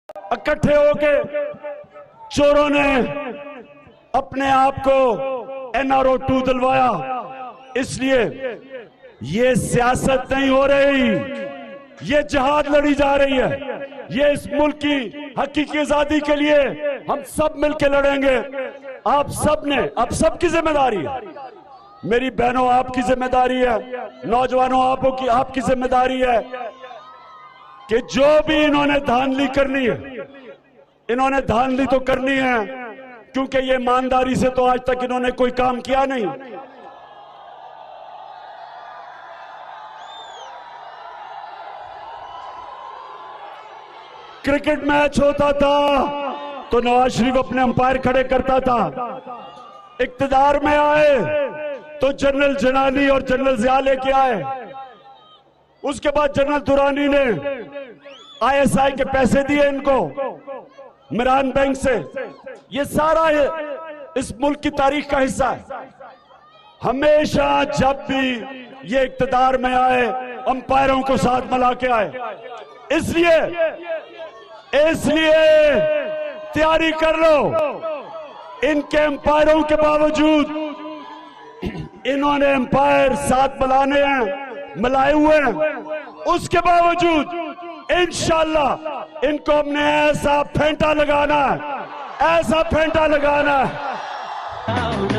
इकट्ठे होके चोरों ने अपने आप को NRO 2 दिलवाया। इसलिए ये सियासत नहीं हो रही, ये जिहाद लड़ी जा रही है। ये इस मुल्क की हकीकी आजादी के लिए हम सब मिलकर लड़ेंगे। आप सब ने, आप सबकी जिम्मेदारी है, मेरी बहनों आपकी जिम्मेदारी है, नौजवानों आपकी जिम्मेदारी है कि जो भी इन्होंने धांधली करनी है, इन्होंने धांधली तो करनी है, क्योंकि ये ईमानदारी से तो आज तक इन्होंने कोई काम किया नहीं। क्रिकेट मैच होता था तो नवाज शरीफ अपने अंपायर खड़े करता था। इक्तदार में आए तो जनरल जनानी और जनरल जिया लेके आए। उसके बाद जनरल दुरानी ने ISI के पैसे दिए इनको मिरान बैंक से। ये सारा इस मुल्क की तारीख का हिस्सा है। हमेशा जब भी ये इक्तदार में आए अंपायरों को साथ मिला के आए। इसलिए तैयारी कर लो। इनके अंपायरों के बावजूद, इन्होंने अंपायर साथ मिलाए हुए हैं, उसके बावजूद इंशाअल्लाह इनको हमने ऐसा फेंटा लगाना है, ऐसा फेंटा लगाना है।